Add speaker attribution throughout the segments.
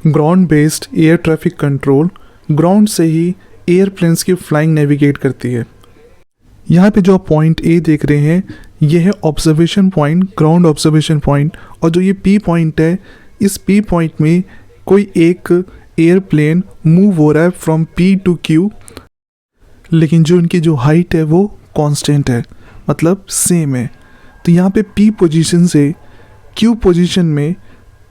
Speaker 1: Ground based air traffic control ground से ही airplanes की flying navigate करती है। यहाँ पे जो आप पॉइंट ए देख रहे हैं ये है observation point, ground observation point. और जो ये पी पॉइंट है, इस पी पॉइंट में कोई एक एयरप्लेन मूव हो रहा है फ्रॉम पी टू क्यू, लेकिन जो इनकी जो हाइट है वो कांस्टेंट है, मतलब सेम है। तो यहाँ पे पी पोजीशन से क्यू पोजीशन में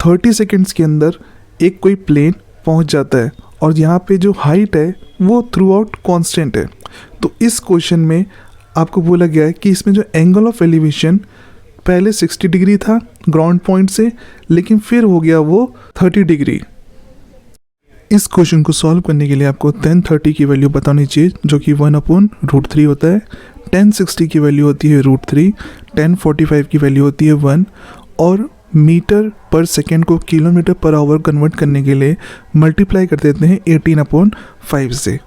Speaker 1: 30 सेकेंड्स के अंदर एक कोई प्लेन पहुँच जाता है, और यहाँ पे जो हाइट है वो थ्रू आउट कॉन्स्टेंट है। तो इस क्वेश्चन में आपको बोला गया है कि इसमें जो एंगल ऑफ एलिवेशन पहले 60 डिग्री था ग्राउंड पॉइंट से, लेकिन फिर हो गया वो 30 डिग्री। इस क्वेश्चन को सॉल्व करने के लिए आपको tan 30 की वैल्यू बतानी चाहिए, जो कि 1/√3 होता है। tan 60 की वैल्यू होती है √3, tan 45 की वैल्यू होती है 1, और मीटर पर सेकेंड को किलोमीटर पर आवर कन्वर्ट करने के लिए मल्टीप्लाई कर देते हैं 18/5 से।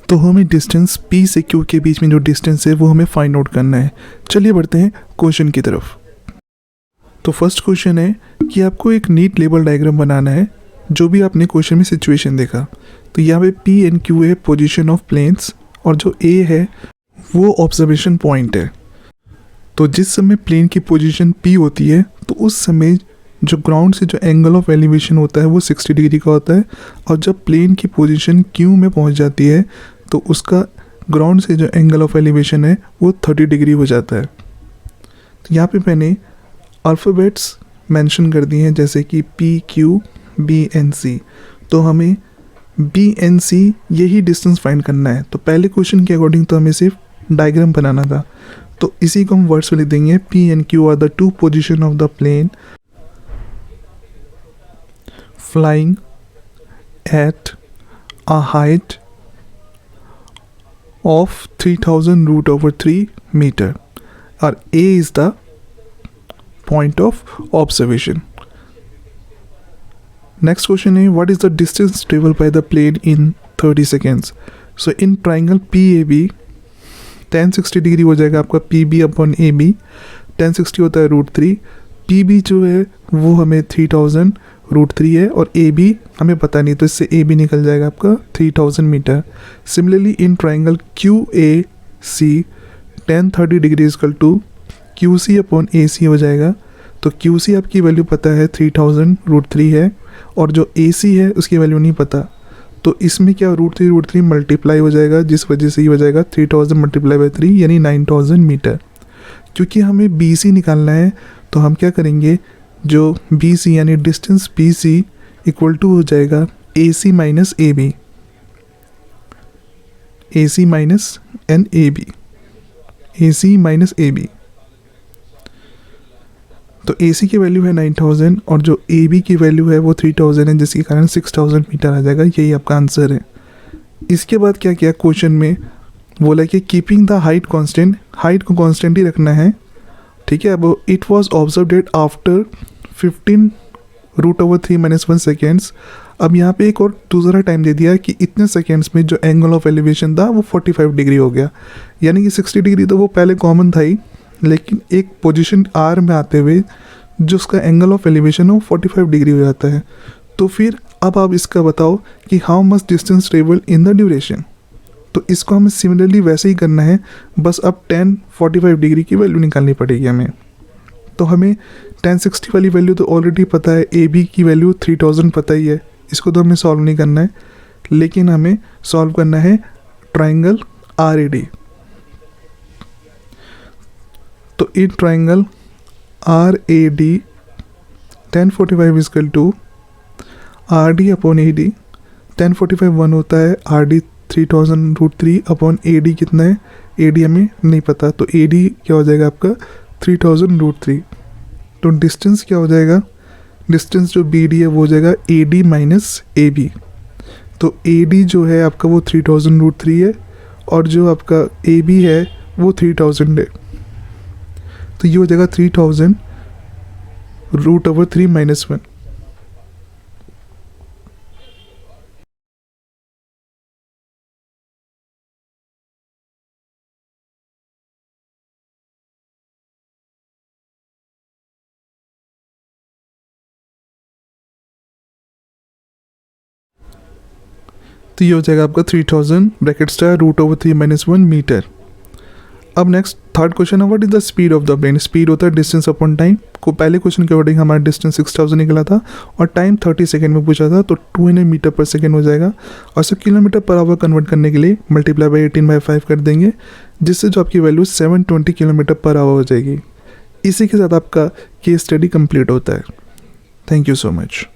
Speaker 1: तो हमें डिस्टेंस P से Q के बीच में जो डिस्टेंस है वो हमें फाइंड आउट करना है। चलिए बढ़ते हैं क्वेश्चन की तरफ। तो फर्स्ट क्वेश्चन है कि आपको एक नीट लेवल डायग्राम बनाना है, जो भी आपने क्वेश्चन में सिचुएशन देखा। तो यहाँ पे P एंड Q है पोजीशन ऑफ प्लेन्स, और जो A है वो ऑब्जर्वेशन पॉइंट है। तो जिस समय प्लेन की पोजीशन P होती है तो उस समय जो ग्राउंड से जो एंगल ऑफ एलिवेशन होता है वो 60 डिग्री का होता है, और जब प्लेन की पोजीशन Q में पहुंच जाती है तो उसका ग्राउंड से जो एंगल ऑफ एलिवेशन है वो 30 डिग्री हो जाता है। तो यहाँ पे मैंने अल्फ़ाबेट्स मेंशन कर दिए हैं, जैसे कि P, Q, B and C। तो हमें B and C यही डिस्टेंस फाइंड करना है। तो पहले क्वेश्चन के अकॉर्डिंग तो हमें सिर्फ डायग्राम बनाना था, तो इसी को हम वर्ड्स में लिख देंगे। P and Q are the two position of the plane flying at a height of 3000√3 meter, or A is the point of observation. Next question is, what is the distance traveled by the plane in 30 seconds? So in triangle PAB tan 60 degree हो जाएगा आपका PB/AB। tan 60 होता है √3, PB जो है वो हमें 3000√3 है, और AB हमें पता नहीं, तो इससे AB निकल जाएगा आपका 3000 metre. Similarly in triangle QAC tan 30 degree equal to QC/AC हो जाएगा। तो QC आपकी वैल्यू पता है 3000√3 है, और जो AC है उसकी वैल्यू नहीं पता। तो इसमें क्या √3 मल्टीप्लाई हो जाएगा, जिस वजह से ये हो जाएगा 3000 मल्टीप्लाई बाई 3 यानी 9000 मीटर। क्योंकि हमें BC निकालना है तो हम क्या करेंगे, जो BC यानी डिस्टेंस BC इक्वल टू हो जाएगा AC minus AB, AC minus and AB, AC minus AB। तो AC की वैल्यू है 9000 और जो AB की वैल्यू है वो 3000 है, जिसके कारण 6000 मीटर आ जाएगा। यही आपका आंसर है। इसके बाद क्या किया क्वेश्चन में, बोला कि keeping the height constant, height को कांस्टेंट ही रखना है, ठीक है। अब it was observed after 15√3 - 1 seconds. अब यहाँ पे एक और दूसरा टाइम दे दिया कि इतने सेकेंड्स में जो एंगल ऑफ एलिवेशन था वो 45 डिग्री हो गया, यानी कि 60 डिग्री तो वो पहले कॉमन था ही, लेकिन एक पोजीशन R में आते हुए जो उसका एंगल ऑफ एलिवेशन है वो 45 डिग्री हो जाता है। तो फिर अब आप इसका बताओ कि how much distance travel in the duration. तो इसको हमें सिमिलरली वैसे ही करना है, बस अब tan 45 डिग्री की वैल्यू निकालनी पड़ेगी हमें। तो हमें tan 60 वाली वैल्यू तो ऑलरेडी पता है, AB की वैल्यू 3000 पता ही है, इसको तो हमें सॉल्व नहीं करना है, लेकिन हमें सॉल्व करना है ट्राइंगल RAD। तो in triangle RAD tan 45 equal to RD/AD। tan 45 1 होता है, RD 3000√3/AD कितना है, AD हमें नहीं पता, तो AD क्या हो जाएगा आपका 3000√3। तो डिस्टेंस क्या हो जाएगा, डिस्टेंस जो BD है वो हो जाएगा AD माइनस AB। तो AD जो है आपका वो 3000√3 है, और जो आपका AB है वो 3000 है। तो ये हो जाएगा 3000√3 - 1। तो ये हो जाएगा आपका 3000 bracket star root over 3 - 1 metre. अब नेक्स्ट थर्ड क्वेश्चन है, what is the speed of the plane. Speed होता है डिस्टेंस अपॉन टाइम। को पहले क्वेश्चन के अकॉर्डिंग हमारा डिस्टेंस 6000 निकला था और टाइम 30 सेकेंड में पूछा था, तो 200 मीटर पर सेकेंड हो जाएगा। और इसे किलोमीटर पर आवर कन्वर्ट करने के लिए मल्टीप्लाई बाई 18/5 कर देंगे, जिससे जो आपकी वैल्यू 720 किलोमीटर पर आवर हो जाएगी। इसी के साथ आपका केस स्टडी कंप्लीट होता है। Thank you so much.